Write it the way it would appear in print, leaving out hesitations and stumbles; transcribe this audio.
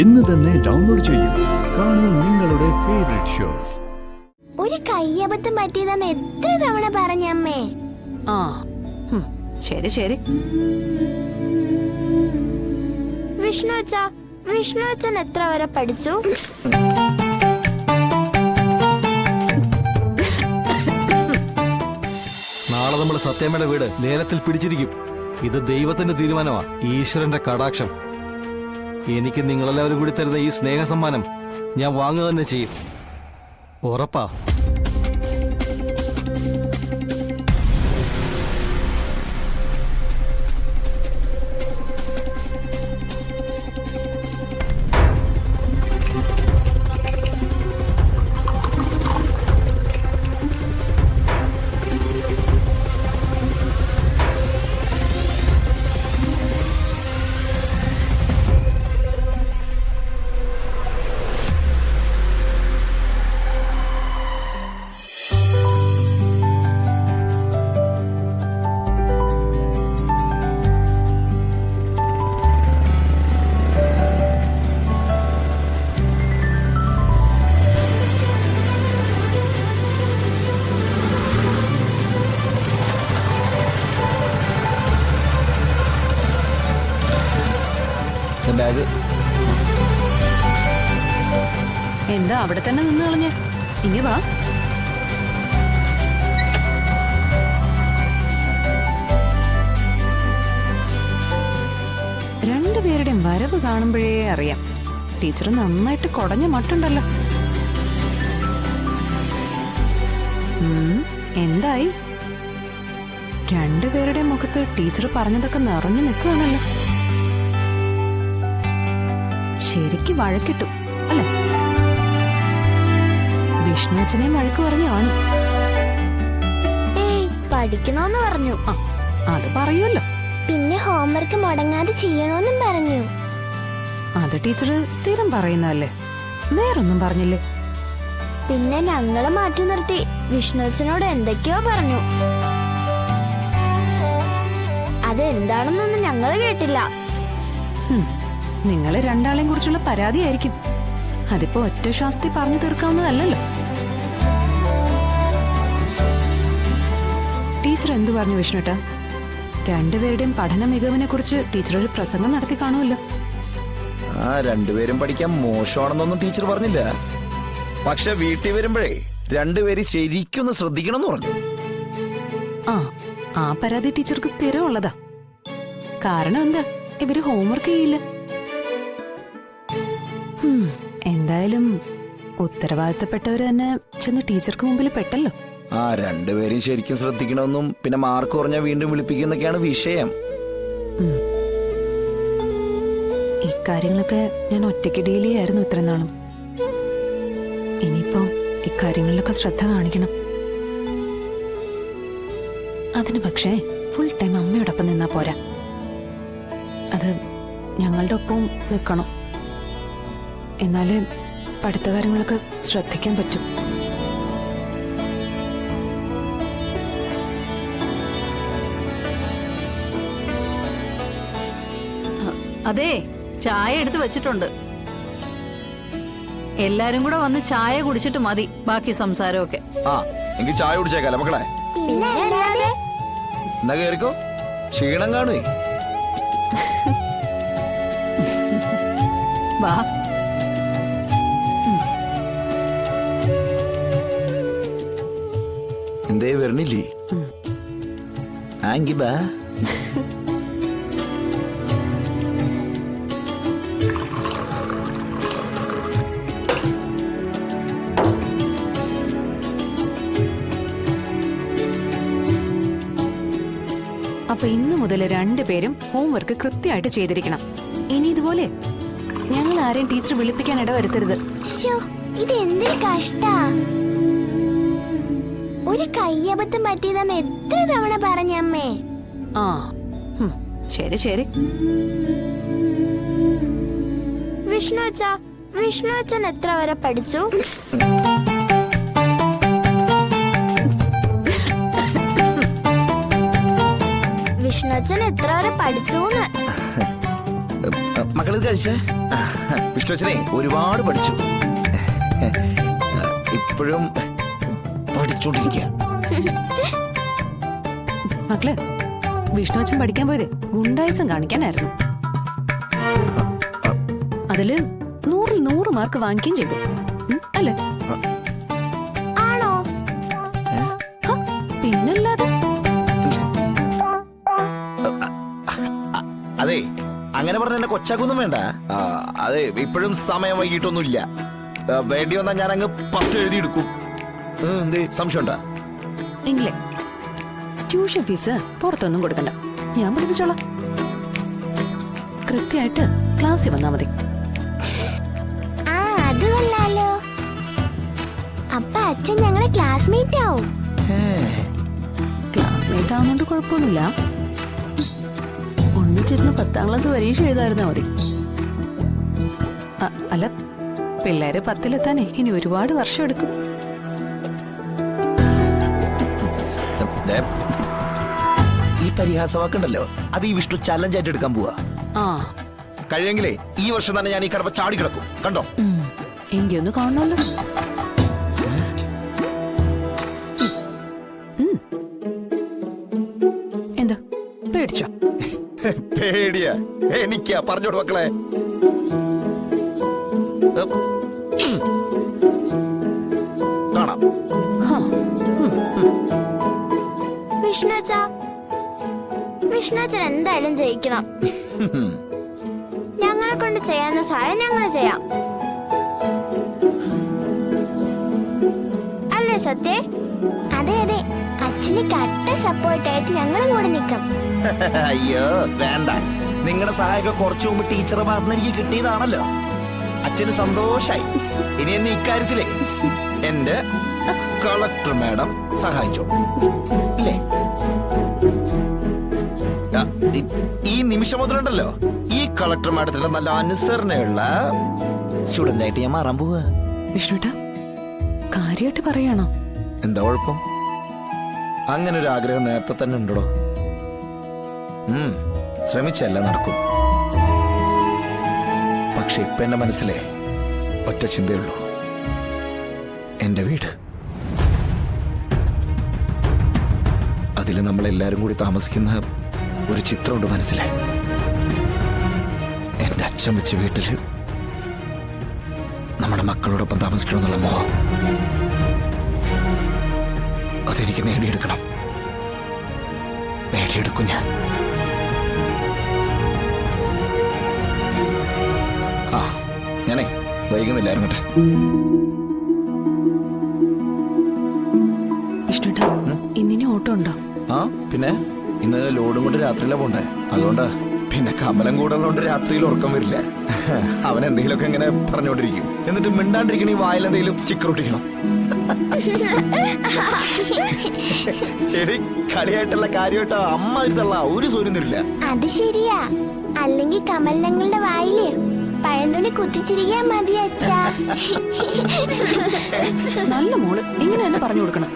ഇന്ന് തന്നെ ഡൗൺലോഡ് ചെയ്യൂ. കാണൂ നിങ്ങളുടെ ഫേവറേറ്റ് ഷോസ്. ഒരു കയ്യബദ്ധം പറ്റിയതെന്ന് എത്ര തവണ പറഞ്ഞമ്മേ? ആ ശരി ശരി. വിഷ്ണു അച്ഛൻ എത്ര വരെ പഠിച്ചു? നാളെ നമ്മൾ സത്യമയുടെ വീട് ലേലത്തിൽ പിടിച്ചിരിക്കും. ഇത് ദൈവത്തിന്റെ തീരുമാനമാ, ഈശ്വരന്റെ കടാക്ഷം. എനിക്ക് നിങ്ങളെല്ലാവരും കൂടി തരുന്ന ഈ സ്നേഹസമ്മാനം ഞാൻ വാങ്ങുക തന്നെ ചെയ്യും. ഉറപ്പാ. ബാഗ് എന്താ അവിടെ തന്നെ നിന്ന് കളഞ്ഞ്? ഇനി വാ. രണ്ടുപേരുടെയും വരവ് കാണുമ്പോഴേ അറിയാം, ടീച്ചർ നന്നായിട്ട് കുടഞ്ഞ മട്ടുണ്ടല്ലോ. എന്തായി? രണ്ടുപേരുടെയും മുഖത്ത് ടീച്ചർ പറഞ്ഞതൊക്കെ നിറഞ്ഞു നിൽക്കുകയാണല്ലോ. ശരിക്ക് വഴക്കിട്ടു അല്ലെ? വിഷ്ണു അച്ഛനെയും വഴക്ക് പറഞ്ഞു കാണും. പഠിക്കണോന്ന് പറഞ്ഞു. അത് പറയൂല്ലോ. പിന്നെ ഹോംവർക്ക് മുടങ്ങാതെ ചെയ്യണോന്നും പറഞ്ഞു. അത് ടീച്ചർ സ്ഥിരം പറയുന്നതല്ലേ, വേറൊന്നും പറഞ്ഞില്ലേ? പിന്നെ ഞങ്ങളെ മാറ്റി നിർത്തി വിഷ്ണു അച്ഛനോട് എന്തൊക്കെയോ പറഞ്ഞു. അത് എന്താണെന്നൊന്നും ഞങ്ങള് കേട്ടില്ല. നിങ്ങളെ രണ്ടാളെയും കുറിച്ചുള്ള പരാതിയായിരിക്കും. അതിപ്പോ ഒറ്റ ശ്വാസത്തിൽ പറഞ്ഞു തീർക്കാവുന്നതല്ലല്ലോ. ടീച്ചർ എന്തു പറഞ്ഞു വിഷ്ണുട്ടാ? രണ്ടുപേരുടെയും പഠന മികവിനെ കുറിച്ച് ടീച്ചർ ഒരു പ്രസംഗം നടത്തി കാണുമല്ലോ. രണ്ടുപേരും പഠിക്കാൻ മോശമാണെന്നൊന്നും ടീച്ചർ പറഞ്ഞില്ല. പക്ഷെ വീട്ടിൽ വരുമ്പോഴേ രണ്ടുപേരും ശരിക്കൊന്ന് ശ്രദ്ധിക്കണമെന്ന് പറഞ്ഞു. ആ പരാതി ടീച്ചർക്ക് സ്ഥിരം ഉള്ളതാ. കാരണം എന്താ, ഇവര് ഹോംവർക്ക് ചെയ്യില്ല. എന്തായാലും ഉത്തരവാദിത്തപ്പെട്ടവര് തന്നെ ചെന്ന് ടീച്ചർക്ക് മുമ്പിൽ പെട്ടല്ലോ. രണ്ടുപേരും ശരിക്കും ശ്രദ്ധിക്കണമെന്നും പിന്നെ മാർക്ക് കുറഞ്ഞാൽ വീണ്ടും വിളിപ്പിക്കുന്നൊക്കെയാണ് വിഷയം. ഇക്കാര്യങ്ങളൊക്കെ ഞാൻ ഒറ്റയ്ക്ക് ഡീൽ ചെയ്യായിരുന്നു ഇത്രയും നാളും. ഇനിയിപ്പോ ഇക്കാര്യങ്ങളിലൊക്കെ ശ്രദ്ധ കാണിക്കണം. അതിന് പക്ഷേ ഫുൾ ടൈം അമ്മയോടൊപ്പം നിന്നാ പോരാ. അത് ഞങ്ങളുടെ ഒപ്പവും നിൽക്കണം. എന്നാലേ പഠിത്ത കാര്യങ്ങളൊക്കെ ശ്രദ്ധിക്കാൻ പറ്റും. അതെ, ചായ എടുത്ത് വെച്ചിട്ടുണ്ട്. എല്ലാരും കൂടെ വന്ന് ചായ കുടിച്ചിട്ട് മതി ബാക്കി സംസാരമൊക്കെ. എനിക്ക് ചായ കുടിച്ചേക്കാല മക്കളെ. എന്നാ കേറിക്കോ, ക്ഷീണം കാണുവേ. വാ. എന്തേ വരണില്ലേ? ആങ്കി ബാ. അപ്പൊ ഇന്നു മുതൽ രണ്ടുപേരും ഹോംവർക്ക് കൃത്യമായിട്ട് ചെയ്തിരിക്കണം. ഇനി ഇതുപോലെ ഞങ്ങൾ ആരെയും ടീച്ചർ വിളിപ്പിക്കാൻ ഇടവരുത്തരുത്. ഇത് എന്തൊരു കഷ്ടാ. ഒരു കയ്യബദ്ധം പറ്റിയതെന്ന് എത്ര തവണ പറഞ്ഞമ്മേ? ശരി ശരി. വിഷ്ണു അച്ഛൻ എത്ര വരെ പഠിച്ചു? വിഷ്ണുച്ചൻ എത്ര വരെ പഠിച്ചു? മക്കളിത് കഴിച്ചേ. വിഷ്ണുവച്ചനെ ഒരുപാട് പഠിച്ചു. ഇപ്പോഴും പഠിച്ചോണ്ടിരിക്കുക. മക്കള്, വിഷ്ണുവച്ചൻ പഠിക്കാൻ പോയതേ ഗുണ്ടായിസം കാണിക്കാനായിരുന്നു. അതില് 100-ൽ 100 മാർക്ക് വാങ്ങിക്കുകയും ചെയ്തു. അല്ലേ? ആണോ? ഹ, പിന്നല്ലാതെ. അതെ, അങ്ങനെ പറഞ്ഞ എന്നെ കൊച്ചാക്കൊന്നും വേണ്ട. അതെ, ഇപ്പോഴും സമയം വൈകിട്ടൊന്നുമില്ല. വേണ്ടി വന്നാൽ ഞാൻ അങ്ങ് 10 എഴുതിയെടുക്കും. എന്തേ സംശയം ഉണ്ടാ? എങ്കിലേ ട്യൂഷൻ ഫീസ് പുറത്തൊന്നും കൊടുക്കണ്ട, ഞാൻ പഠിപ്പിച്ചോളാം. കൃത്യമായിട്ട് ക്ലാസ്സിൽ വന്നാ മതി. ആ, അത് കൊള്ളാലോ. അപ്പൊ അച്ഛൻ ഞങ്ങളുടെ ക്ലാസ്മേറ്റ് ആവും. ക്ലാസ്മേറ്റ് ആവുന്നോണ്ട് കുഴപ്പമൊന്നുമില്ല. ഒന്നിച്ചിരുന്ന് 10ാം ക്ലാസ് പരീക്ഷ എഴുതായിരുന്നാ മതി. അല്ല, പിള്ളേര് 10ലെത്താനേ ഇനി ഒരുപാട് വർഷം എടുക്കും. ഈ പരിഹാസവാക്കുണ്ടല്ലോ, അത് ഈ വിഷ്ണു ചലഞ്ച് ആയിട്ട് എടുക്കാൻ പോവാ. ആ, കഴിയെങ്കിലേ ഈ വർഷം തന്നെ ഞാൻ ഈ കടപ്പ ചാടി കിടക്കും. കണ്ടോ? എങ്കി ഒന്ന് കാണണമല്ലോ. എന്താ പേടിച്ചോ? പേടിയാ എനിക്കാ. പറഞ്ഞോട് മക്കളെ. കാണാം. വിഷ്ണുവച്ചൻ എന്തായാലും ജയിക്കണം. ഞങ്ങളെ കൊണ്ട് ചെയ്യാവുന്ന സഹായം ഞങ്ങൾ ചെയ്യാം. അല്ലേ സത്യ? അതെ അതെ, അച്ഛന് കട്ട സപ്പോർട്ടായിട്ട് ഞങ്ങളും കൂടെ നിൽക്കാം. അയ്യോ വേണ്ട, നിങ്ങളുടെ സഹായമൊക്കെ കുറച്ചു മുമ്പ് ടീച്ചറെ ഭാഗത്തുനിന്ന് എനിക്ക് കിട്ടിയതാണല്ലോ. അച്ഛന് സന്തോഷായി. ഇനി എന്നെ ഇക്കാര്യത്തിലേ എന്റെ കളക്ടർ മാഡം സഹായിച്ചോ ഇല്ലേ? ഈ നിമിഷം മുതലുണ്ടല്ലോ ഈ കളക്ടർ മാഡത്തിന്റെ നല്ല അനുസരണയുള്ള സ്റ്റുഡന്റ് ആയിട്ട് ഞാൻ മാറാൻ പോവാ. വിഷ്ണുട്ടാ, കാര്യമായിട്ട് പറയാണോ? എന്താ കുഴപ്പം? അങ്ങനെ ഒരു ആഗ്രഹം നേരത്തെ തന്നെ ഉണ്ടോ? ശ്രമിച്ചല്ല നടക്കും. പക്ഷെ ഇപ്പൊ എന്റെ മനസ്സിലെ ഒറ്റ ചിന്തയുള്ളൂ, എന്റെ വീട്. അതിൽ നമ്മളെല്ലാരും കൂടി താമസിക്കുന്ന ഒരു ചിത്രമുണ്ട് മനസ്സിലെ. എന്റെ അച്ഛൻ വെച്ച വീട്ടില് നമ്മുടെ മക്കളോടൊപ്പം താമസിക്കണമെന്നുള്ള മോഹം. അതെനിക്ക് നേടിയെടുക്കണം. നേടിയെടുക്കും ഞാൻ. ഞാനേ വൈകുന്നില്ലായിരുന്നു കേട്ടെ. വിഷ്ണുട്ടാ, ഇന്നിനി ഓട്ടോ ഉണ്ടോ? പിന്നെ ഇന്ന് ലോഡും കൊണ്ട് രാത്രിയിലാ പോണ്ടേ. അതുകൊണ്ടാ. പിന്നെ കമലം കൂടുള്ളതുകൊണ്ട് രാത്രിയിൽ ഉറക്കം വരില്ല. അവൻ എന്തെങ്കിലുമൊക്കെ ഇങ്ങനെ പറഞ്ഞോണ്ടിരിക്കും. എന്നിട്ട് മിണ്ടാണ്ടിരിക്കണ ഈ വായിലെന്തെങ്കിലും സ്റ്റിക്കർ ഒട്ടിക്കണം. എടി, കളിയായിട്ടുള്ള കാര്യമായിട്ടോ അമ്മ ഇരുത്തള്ള ഒരു സൂര്യം തരില്ല. അത് ശരിയാ. അല്ലെങ്കിൽ കമലങ്ങളുടെ വായില് പഴന്തുണി കുത്തിച്ചിരിക്കാ മതി അച്ഛാ. നല്ല മോള്, ഇങ്ങനെ തന്നെ പറഞ്ഞു കൊടുക്കണം.